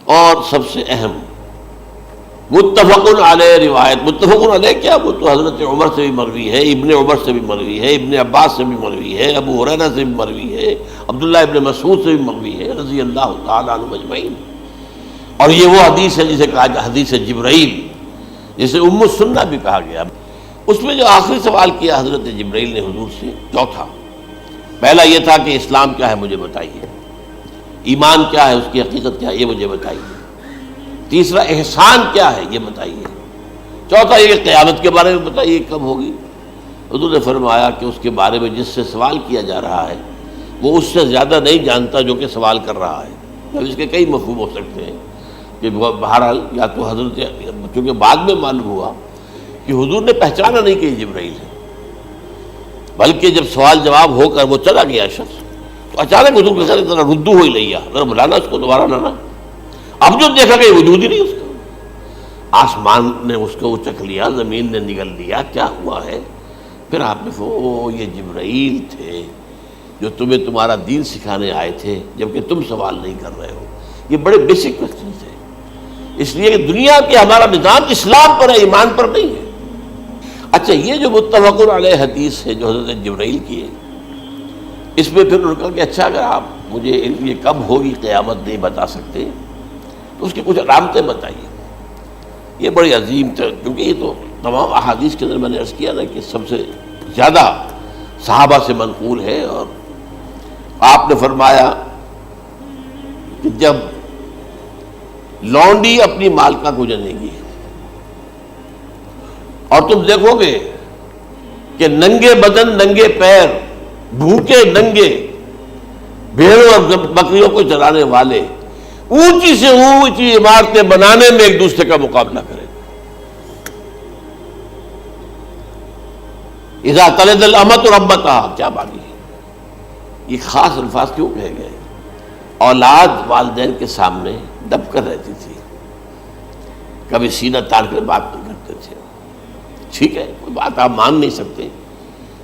اور سب سے اہم متفق علیہ روایت، متفق علیہ کیا، وہ تو حضرت عمر سے بھی مروی ہے، ابن عمر سے بھی مروی ہے، ابن عباس سے بھی مروی ہے، ابو ہریرہ سے بھی مروی ہے، عبداللہ ابن مسعود سے بھی مروی ہے رضی اللہ تعالیٰ عنہ اجمعین۔ اور یہ وہ حدیث ہے جسے کہا جائے حدیث جبرائیل، جسے ام السنہ بھی کہا گیا۔ اس میں جو آخری سوال کیا حضرت جبرائیل نے حضور سے، چوتھا، پہلا یہ تھا کہ اسلام کیا ہے مجھے بتائیے، ایمان کیا ہے، اس کی حقیقت کیا ہے یہ مجھے بتائیے، تیسرا احسان کیا ہے یہ بتائیے، چوتھا یہ کہ قیامت کے بارے میں بتائیے کب ہوگی۔ حضور نے فرمایا کہ اس کے بارے میں جس سے سوال کیا جا رہا ہے وہ اس سے زیادہ نہیں جانتا جو کہ سوال کر رہا ہے۔ اب اس کے کئی مفہوم ہو سکتے ہیں کہ بہرحال یا تو حضرت، چونکہ بعد میں معلوم ہوا کہ حضور نے پہچانا نہیں کہ یہ جبرائیل ہے، بلکہ جب سوال جواب ہو کر وہ چلا گیا شخص تو اچانک حضور کے ساتھ ذرا ردو ہوئی لیا، ذرا بلانا اس کو دوبارہ لانا۔ اب جو دیکھا کہ وجود ہی نہیں اس کا، آسمان نے اس کو اچک لیا، زمین نے نگل لیا، کیا ہوا ہے؟ پھر آپ نے یہ جبرائیل تھے جو تمہیں تمہارا دین سکھانے آئے تھے جبکہ تم سوال نہیں کر رہے ہو۔ یہ بڑے بیسک کوسچن تھے، اس لیے کہ دنیا کے ہمارا نظام اسلام پر ہے، ایمان پر نہیں ہے۔ اچھا، یہ جو متفق علیہ حدیث ہے جو حضرت جبرائیل کی ہے، اس میں پھر انہوں نے کہا کہ اچھا اگر آپ مجھے یہ کب ہوگی قیامت نہیں بتا سکتے تو اس کی کچھ علامتیں بتائیے۔ یہ بڑی عظیم تھا، کیونکہ یہ تو تمام احادیث کے اندر میں نے عرض کیا نا کہ سب سے زیادہ صحابہ سے منقول ہے۔ اور آپ نے فرمایا کہ جب لونڈی اپنی مالکہ کو جنے گی اور تم دیکھو گے کہ ننگے بدن، ننگے پیر، بھوکے ننگے بھیڑوں اور بکریوں کو چرانے والے اونچی سے اونچی عمارتیں بنانے میں ایک دوسرے کا مقابلہ کریں۔ اذا تلد الامۃ ربتہا، کیا بات ہے، یہ خاص الفاظ کیوں کہے گئے؟ اولاد والدین کے سامنے دب کر رہتی تھی، کبھی سینہ تان کر بات نہیں کرتے تھے۔ ٹھیک ہے، کوئی بات آپ مان نہیں سکتے،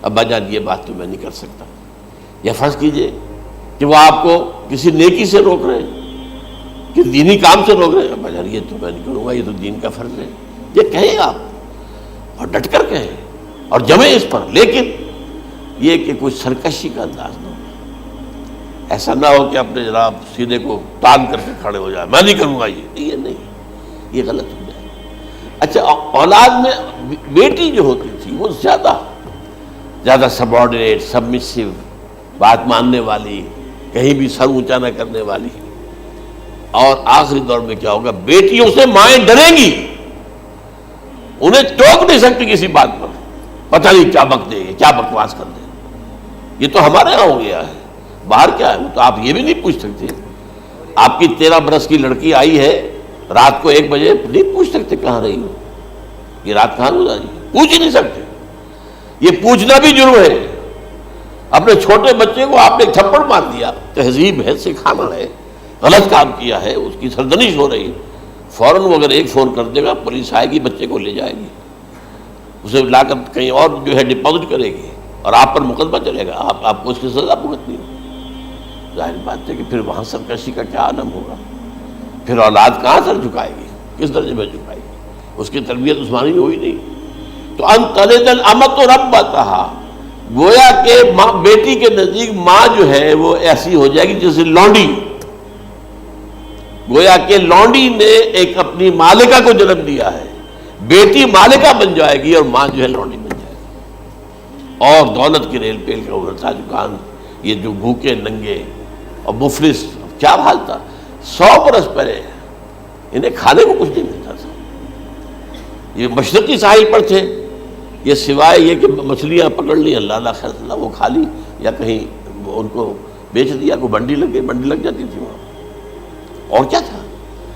ابا جان یہ بات تو میں نہیں کر سکتا، یا فرض کیجئے کہ وہ آپ کو کسی نیکی سے روک رہے ہیں، کہ دینی کام سے روک رہے ہیں، ابا جان یہ تو میں نہیں کروں گا، یہ تو دین کا فرض ہے، یہ کہیں آپ اور ڈٹ کر کہیں اور جمیں اس پر، لیکن یہ کہ کوئی سرکشی کا انداز نہ ہو، ایسا نہ ہو کہ اپنے جناب سینے کو تان کر کے کھڑے ہو جائے، میں نہیں کروں گا، یہ نہیں، یہ غلط ہو جائے۔ اچھا، اولاد میں بیٹی جو ہوتی تھی وہ زیادہ سبارڈینیٹ، سبمسو، بات ماننے والی، کہیں بھی سر اونچا نہ کرنے والی۔ اور آخری دور میں کیا ہوگا، بیٹیوں سے مائیں ڈریں گی، انہیں ٹوک نہیں سکتی کسی بات پر، پتہ نہیں کیا بک دے گی، کیا بکواس کر دے۔ یہ تو ہمارے یہاں ہو گیا ہے، باہر کیا ہے وہ تو آپ یہ بھی نہیں پوچھ سکتے۔ آپ کی 13 برس کی لڑکی آئی ہے رات کو 1 بجے، نہیں پوچھ سکتے کہاں رہی ہو، یہ رات کہاں گزاری، پوچھ ہی نہیں سکتے۔ یہ پوچھنا بھی جرم ہے۔ اپنے چھوٹے بچے کو آپ نے ایک تھپڑ مار دیا، تہذیب ہے، سکھانا ہے، غلط کام کیا ہے، اس کی سرزنش ہو رہی ہے، فوراً وہ اگر ایک فون کر دے گا پولیس آئے گی، بچے کو لے جائے گی، اسے لا کر کہیں اور جو ہے ڈپازٹ کرے گی اور آپ پر مقدمہ چلے گا، آپ کو اس کی سزا بھگتنی ہو۔ ظاہر بات ہے کہ پھر وہاں سرکشی کا کیا عالم ہوگا، پھر اولاد کہاں سر جھکائے گی، کس درجے میں جھکائے گی، اس کی تربیت عثمانی ہوئی نہیں۔ تو ان تلد الامۃ ربتہا، گویا کہ ماں، بیٹی کے نزدیک ماں جو ہے وہ ایسی ہو جائے گی جیسے لونڈی، گویا کہ لونڈی نے ایک اپنی مالکہ کو جنم دیا ہے، بیٹی مالکہ بن جائے گی اور ماں جو ہے لونڈی بن جائے گی۔ اور دولت کی ریل پیل کا ابھرتا دکان، یہ جو بھوکے ننگے اور مفلس، کیا حال تھا 100 برس پہلے، انہیں کھانے کو کچھ نہیں ملتا تھا۔ یہ مشرقی ساحل پر تھے، یہ سوائے یہ کہ مچھلیاں پکڑ لی، اللہ خیر اللہ وہ کھا لی، یا کہیں ان کو بیچ دیا، کوئی منڈی لگ گئی، منڈی لگ جاتی تھی وہاں، اور کیا تھا۔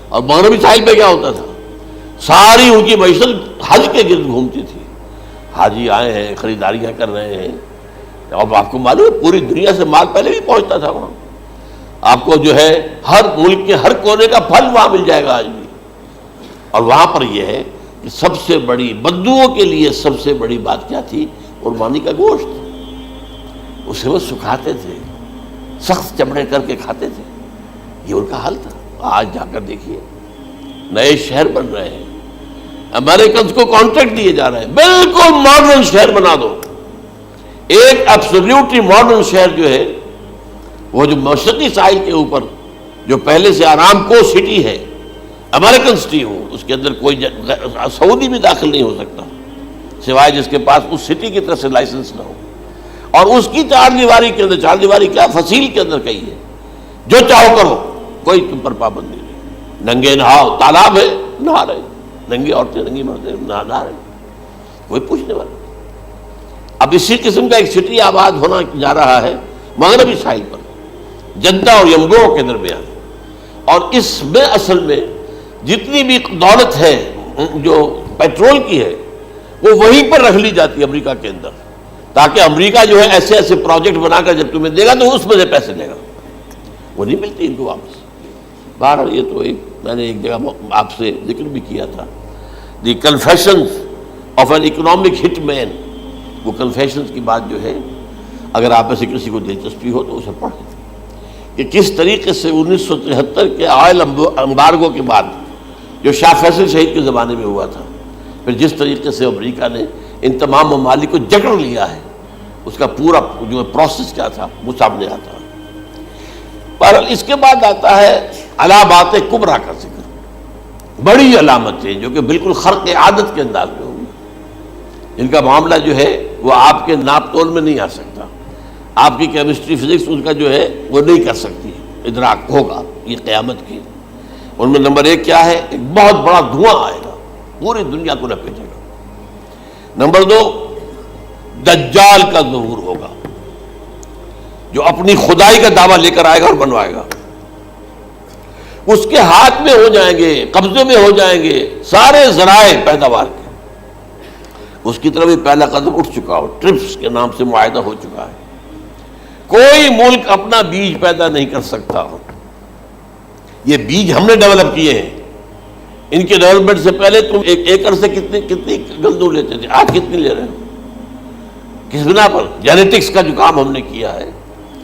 اور مغربی ساحل پہ کیا ہوتا تھا، ساری ان کی معیشت حج کے گرد گھومتی تھی، حاجی آئے ہیں، خریداریاں کر رہے ہیں، اور آپ کو معلوم ہے پوری دنیا سے مال پہلے بھی پہنچتا تھا وہاں، آپ کو جو ہے ہر ملک کے ہر کونے کا پھل وہاں مل جائے گا آج بھی۔ اور وہاں پر یہ ہے کہ سب سے بڑی بدوؤں کے لیے سب سے بڑی بات کیا تھی، قربانی کا گوشت، اسے وہ سکھاتے تھے، سخت چمڑے کر کے کھاتے تھے، یہ ان کا حل تھا۔ آج جا کر دیکھیے نئے شہر بن رہے ہیں، امریکنز کو کانٹریکٹ دیے جا رہے ہیں، بالکل ماڈرن شہر بنا دو۔ ایک ایبسلیوٹلی ماڈرن شہر جو ہے وہ جو مشرقی ساحل کے اوپر جو پہلے سے آرام کو سٹی ہے، امریکن سٹی ہو، اس کے اندر کوئی سعودی بھی داخل نہیں ہو سکتا سوائے جس کے پاس اس سٹی کی طرف سے لائسنس نہ ہو، اور اس کی چار دیواری کے اندر، چار دیواری کیا فصیل کے اندر کہی ہے، جو چاہو کرو، کوئی تم پر پابندی نہیں، ننگے نہاؤ، تالاب ہے نہا رہے، ننگی عورتیں ننگی مردیں نہا رہے، کوئی پوچھنے والا۔ اب اسی قسم کا ایک سٹی آباد ہونا جا رہا ہے مغربی ساحل پر، جدہ اور یمگو کے درمیان، اور اس میں اصل میں جتنی بھی دولت ہے جو پیٹرول کی ہے وہ وہیں پر رکھ لی جاتی ہے امریکہ کے اندر، تاکہ امریکہ جو ہے ایسے ایسے پروجیکٹ بنا کر جب تمہیں دے گا تو اس میں سے پیسے لے گا، وہ نہیں ملتی ان کو واپس۔ بہرحال یہ تو ایک میں نے ایک جگہ آپ سے ذکر بھی کیا تھا، دی کنفیشنز آف این اکنامک ہٹ مین، وہ کنفیشنز کی بات جو ہے اگر آپ میں سے کسی کو دلچسپی ہو تو اسے پڑھیں کہ کس طریقے سے 1973 کے آئل امبارگو کے بعد جو شاہ فیصل شہید کے زمانے میں ہوا تھا، پھر جس طریقے سے امریکہ نے ان تمام ممالک کو جکڑ لیا ہے، اس کا پورا جو پروسیس کیا تھا وہ سامنے آتا ہے۔ پر اس کے بعد آتا ہے علامات کبریٰ کا ذکر، بڑی علامتیں جو کہ بالکل خرق عادت کے انداز میں ہوگی، جن کا معاملہ جو ہے وہ آپ کے ناپ تول میں نہیں آ سکتا، آپ کی کیمسٹری فزکس اس کا جو ہے وہ نہیں کر سکتی ادراک ہوگا یہ قیامت کی۔ ان میں نمبر ایک کیا ہے، ایک بہت بڑا دھواں آئے گا، پوری دنیا کو لپیٹے گا۔ نمبر دو، دجال کا ظہور ہوگا جو اپنی خدائی کا دعویٰ لے کر آئے گا اور بنوائے گا، اس کے ہاتھ میں ہو جائیں گے، قبضے میں ہو جائیں گے سارے ذرائع پیداوار کے، اس کی طرف بھی پہلا قدم اٹھ چکا ہو، ٹرپس کے نام سے معاہدہ ہو چکا ہے، کوئی ملک اپنا بیج پیدا نہیں کر سکتا ہو، یہ بیج ہم نے ڈیولپ کیے ہیں، ان کے ڈیولپمنٹ سے پہلے تم ایک ایکڑ سے کتنی گندم لیتے تھے، آج کتنی لے رہے ہو، کس بنا پر؟ جینیٹکس کا جو کام ہم نے کیا ہے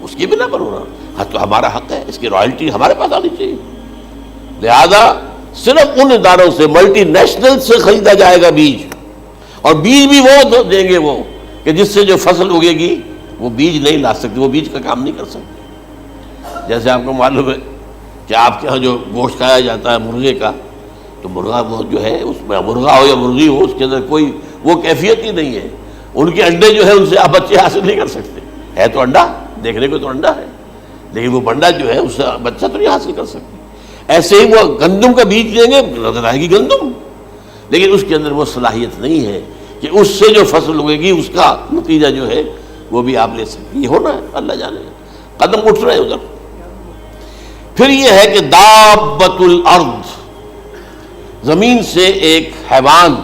اس کی بنا پر ہو رہا، ہاں تو ہمارا حق ہے، اس کی رائلٹی ہمارے پاس آنی چاہیے، لہذا صرف ان اداروں سے ملٹی نیشنل سے خریدا جائے گا بیج، اور بیج بھی وہ دیں گے وہ کہ جس سے جو فصل اگے گی وہ بیج نہیں لا سکتے، وہ بیج کا کام نہیں کر سکتے۔ جیسے آپ کو معلوم ہے کہ آپ کے ہاں جو گوشت کھایا جاتا ہے مرغے کا، تو مرغا وہ جو ہے اس میں مرغا ہو یا مرغی ہو، اس کے اندر کوئی وہ کیفیت ہی نہیں ہے، ان کے انڈے جو ہے ان سے آپ بچے حاصل نہیں کر سکتے، ہے تو انڈا، دیکھنے کو تو انڈا ہے لیکن وہ بنڈا جو ہے اس سے بچہ تو نہیں حاصل کر سکتے۔ ایسے ہی وہ گندم کا بیج دیں گے، نظر آئے گی گندم، لیکن اس کے اندر وہ صلاحیت نہیں ہے کہ اس سے جو فصل اگے گی اس کا نتیجہ جو ہے وہ بھی آپ لے سکتے۔ یہ ہونا ہے، اللہ جانے، قدم اٹھ رہے ہیں ادھر۔ پھر یہ ہے کہ دابۃ الارض، زمین سے ایک حیوان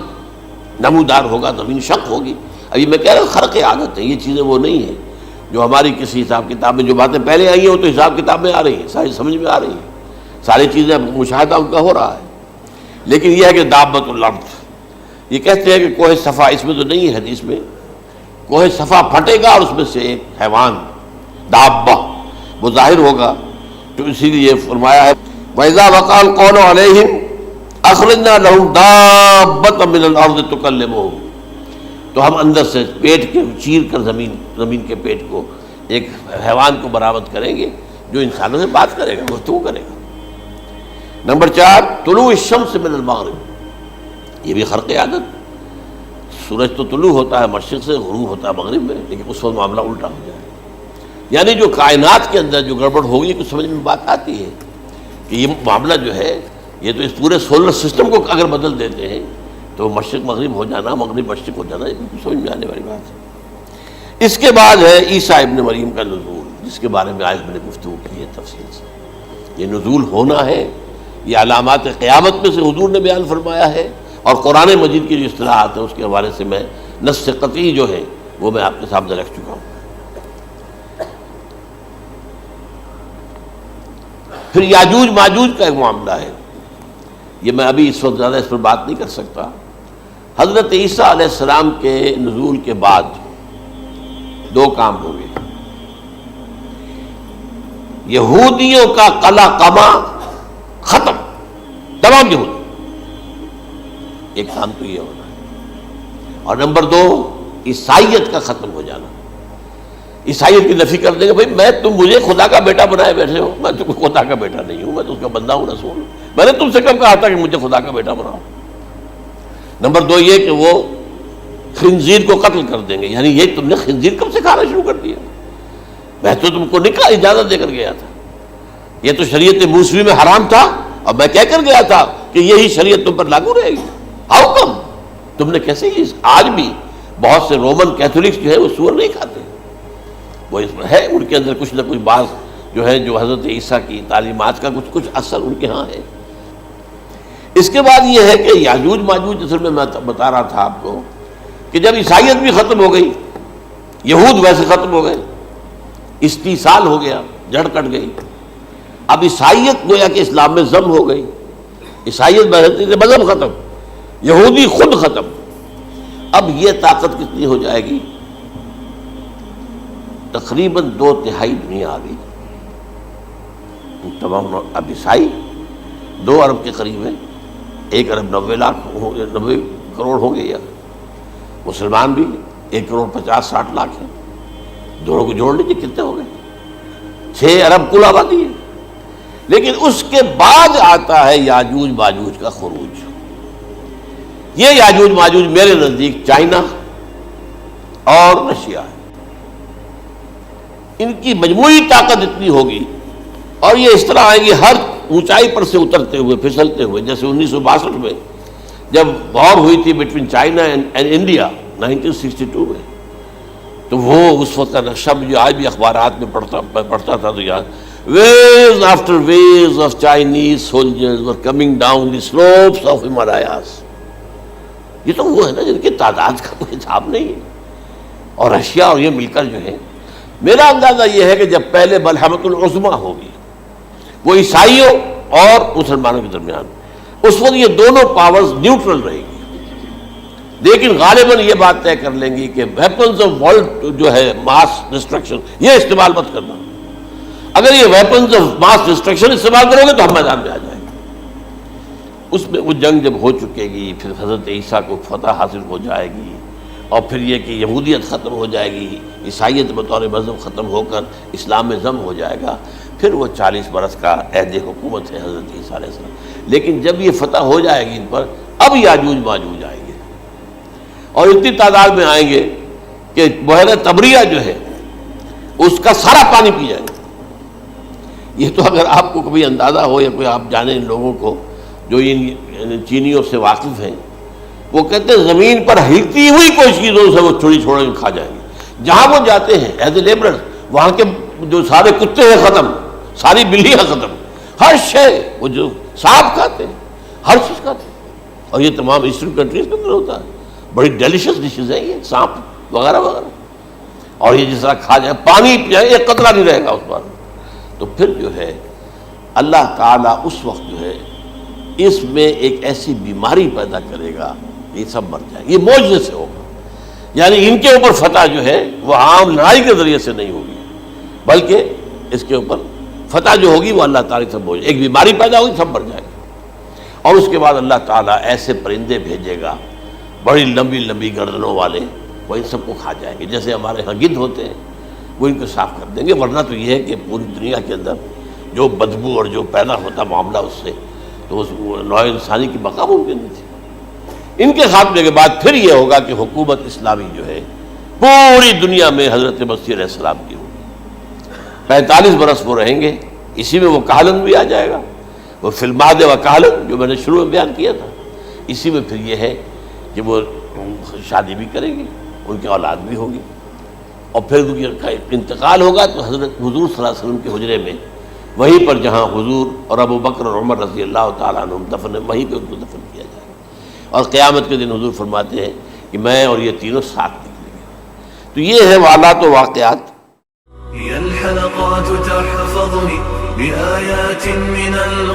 نمودار ہوگا، زمین شق ہوگی۔ ابھی میں کہہ رہا ہوں خرق عادت ہے، یہ چیزیں وہ نہیں ہیں جو ہماری کسی حساب کتاب میں جو باتیں پہلے آئی ہیں وہ تو حساب کتاب میں آ رہی ہیں، ساری سمجھ میں آ رہی ہیں، ساری چیزیں مشاہدہ ان کا ہو رہا ہے، لیکن یہ ہے کہ دابۃ الارض، یہ کہتے ہیں کہ کوہ صفا، اس میں تو نہیں ہے حدیث میں، کوہ صفا پھٹے گا اور اس میں سے ایک حیوان دابہ وہ ظاہر ہوگا، تو اسی لیے فرمایا ہے وَإِذَا وَقَعَ الْقَوْلُ عَلَيْهِمْ أَخْرَجْنَا لَهُمْ دَابَّةً مِّنَ الْأَرْضِ تُكَلِّمُهُمْ، تو ہم اندر سے پیٹ کے چیر کر زمین کے پیٹ کو ایک حیوان کو برآمد کریں گے جو انسانوں سے بات کرے گا، گفتگو کرے گا۔ نمبر 4، طلوع الشمس من المغرب، یہ بھی خرق عادت، سورج تو طلوع ہوتا ہے مشرق سے، غروب ہوتا ہے مغرب میں، لیکن اس وقت معاملہ الٹا ہو جائے، یعنی جو کائنات کے اندر جو گڑبڑ ہوگی کچھ سمجھ میں بات آتی ہے کہ یہ معاملہ جو ہے یہ تو اس پورے سولر سسٹم کو اگر بدل دیتے ہیں تو مشرق مغرب ہو جانا، مغرب مشرق ہو جانا، یہ بالکل سمجھ میں آنے والی بات ہے۔ اس کے بعد ہے عیسیٰ ابن مریم کا نزول، جس کے بارے میں آج میں نے گفتگو کی ہے تفصیل سے۔ یہ نزول ہونا ہے، یہ علامات قیامت میں سے حضور نے بیان فرمایا ہے، اور قرآن مجید کی جو اصطلاحات ہیں اس کے حوالے سے میں نص قطعی جو ہے وہ میں آپ کے سامنے رکھ چکا ہوں۔ پھر یاجوج ماجوج کا ایک معاملہ ہے، یہ میں ابھی اس وقت زیادہ اس پر بات نہیں کر سکتا۔ حضرت عیسیٰ علیہ السلام کے نزول کے بعد 2 کام ہو گئے، یہودیوں کا قلقمہ ختم تمام یہود. ایک کام تو یہ ہونا ہے. اور نمبر 2 عیسائیت کا ختم ہو جانا. عیسائیت کی نفی کر دیں گے. بھائی تم مجھے خدا کا بیٹا بنائے بیٹھے ہو, میں تم خدا کا بیٹا نہیں ہوں, میں تو اس کا بندہ ہوں, رسول ہوں. میں نے تم سے کب کہا تھا کہ مجھے خدا کا بیٹا بناؤ. نمبر 2 یہ کہ وہ خنزیر کو قتل کر دیں گے. یعنی یہ تم نے خنزیر کب سے کھانا شروع کر دیا؟ میں تو تم کو نکاح اجازت دے کر گیا تھا. یہ تو شریعت موسوی میں حرام تھا اور میں کہہ کر گیا تھا کہ یہی شریعت تم پر لاگو رہے گی. How come? تم نے کیسے؟ آج بھی بہت سے رومن کیتھولکس جو ہے وہ سور نہیں کھاتے. وہ اس میں ہے ان کے اندر کچھ نہ کچھ بات جو ہے جو حضرت عیسیٰ کی تعلیمات کا کچھ اثر ان کے ہاں ہے. اس کے بعد یہ ہے کہ یاجوج ماجوج اصل میں بتا رہا تھا آپ کو کہ جب عیسائیت بھی ختم ہو گئی, یہود ویسے ختم ہو گئے, استیصال ہو گیا, جڑ کٹ گئی. اب عیسائیت گویا کہ اسلام میں ضم ہو گئی. عیسائیت مذہب ختم, یہودی خود ختم. اب یہ طاقت کتنی ہو جائے گی؟ تقریباً 2/3 دنیا آ گئی. تمام اب عیسائی 2 ارب کے قریب ہے, 1 ارب 90 کروڑ ہو گئے, یا مسلمان بھی 1 کروڑ 50-60 لاکھ ہیں. دونوں کو جوڑ لیجیے کتنے ہو گئے؟ 6 ارب کل آبادی ہے. لیکن اس کے بعد آتا ہے یاجوج ماجوج کا خروج. یہ یاجوج ماجوج میرے نزدیک چائنا اور رشیا ہے. ان کی مجموعی طاقت اتنی ہوگی اور یہ اس طرح آئیں گے ہر اونچائی پر سے اترتے ہوئے, پھسلتے ہوئے. جیسے 1962 میں جب وار ہوئی تھی بٹوین چائنا اینڈ انڈیا 1962 میں, تو وہ اس وقت کا نقشہ مجھے آج بھی اخبارات میں پڑھتا تھا تو یاد, waves after waves of Chinese soldiers were coming down the slopes of Himalayas. یہ تو وہ ہے نا جن کی تعداد کا کوئی حساب نہیں ہے. اور رشیا اور یہ مل کر جو ہے, میرا اندازہ یہ ہے کہ جب پہلے ملحمۃ العظمیٰ ہوگی وہ عیسائیوں اور مسلمانوں کے درمیان, اس وقت یہ دونوں پاورز نیوٹرل رہے گی. لیکن غالباً یہ بات طے کر لیں گی کہ ویپنز آف ورلڈ جو ہے ماس ڈسٹرکشن, یہ استعمال مت کرنا. اگر یہ ویپنز آف ماس ڈسٹرکشن استعمال کرو گے تو ہم میدان میں آ جائیں گے. اس میں وہ جنگ جب ہو چکے گی, پھر حضرت عیسیٰ کو فتح حاصل ہو جائے گی, اور پھر یہ کہ یہودیت ختم ہو جائے گی, عیسائیت بطور مذہب ختم ہو کر اسلام میں ضم ہو جائے گا. پھر وہ 40 برس کا عہد حکومت ہے حضرت عیسیٰ علیہ السلام. لیکن جب یہ فتح ہو جائے گی ان پر, اب یاجوج ماجوج آئیں گے اور اتنی تعداد میں آئیں گے کہ بحیرہ طبریہ جو ہے اس کا سارا پانی پی جائیں گے. یہ تو اگر آپ کو کبھی اندازہ ہو یا کوئی آپ جانیں ان لوگوں کو جو ان چینیوں سے واقف ہیں, وہ کہتے ہیں زمین پر ہلتی ہوئی کوئی چیزوں سے وہ چھوڑی چھوڑ کے کھا جائیں گے. جہاں وہ جاتے ہیں ایز اے لیبرر, وہاں کے جو سارے کتے ہیں ختم, ساری بلیاں ختم, ہر شے, وہ جو سانپ کھاتے ہیں, ہر چیز کھاتے ہیں. اور یہ تمام ایسٹرن کنٹریز کے اندر ہوتا ہے. بڑی ڈیلیشس ڈشز ہیں یہ سانپ وغیرہ وغیرہ. اور یہ جس طرح کھا جائے, پانی پئے, ایک قطرہ نہیں رہے گا اس پر. تو پھر جو ہے اللہ تعالیٰ اس وقت جو ہے اس میں ایک ایسی بیماری پیدا کرے گا کہ یہ سب مر جائے. یہ معجزے سے ہوگا. یعنی ان کے اوپر فتح جو ہے وہ عام لڑائی کے ذریعے سے نہیں ہوگی, بلکہ اس کے اوپر فتح جو ہوگی وہ اللہ تعالیٰ سے ہوگی. ایک بیماری پیدا ہوگی, سب مر جائے گا. اور اس کے بعد اللہ تعالیٰ ایسے پرندے بھیجے گا بڑی لمبی لمبی گردنوں والے, وہ ان سب کو کھا جائیں گے. جیسے ہمارے ہاں گدھ ہوتے ہیں, وہ ان کو صاف کر دیں گے. ورنہ تو یہ ہے کہ پوری دنیا کے اندر جو بدبو اور جو پیدا ہوتا معاملہ اس سے, تو اس نوع انسانی کی بقا ممکن نہیں تھی. ان کے خاتمے کے بعد پھر یہ ہوگا کہ حکومت اسلامی جو ہے پوری دنیا میں حضرت مسیح علیہ السلام کی ہوگی. 45 برس وہ رہیں گے. اسی میں وہ کہلن بھی آ جائے گا, وہ فی المہد و کہلن جو میں نے شروع میں بیان کیا تھا. اسی میں پھر یہ ہے کہ وہ شادی بھی کریں گے, ان کی اولاد بھی ہوگی, اور پھر ان کا انتقال ہوگا تو حضرت حضور صلی اللہ علیہ وسلم کے حجرے میں, وہیں پر جہاں حضور اور ابو بکر اور عمر رضی اللہ تعالیٰ عنہم دفن ہے, وہیں پہ ان کو دفن کیا جائے گا. اور قیامت کے دن حضور فرماتے ہیں کہ میں اور یہ تینوں ساتھ نکلیں گے. تو یہ ہے حالات و واقعات.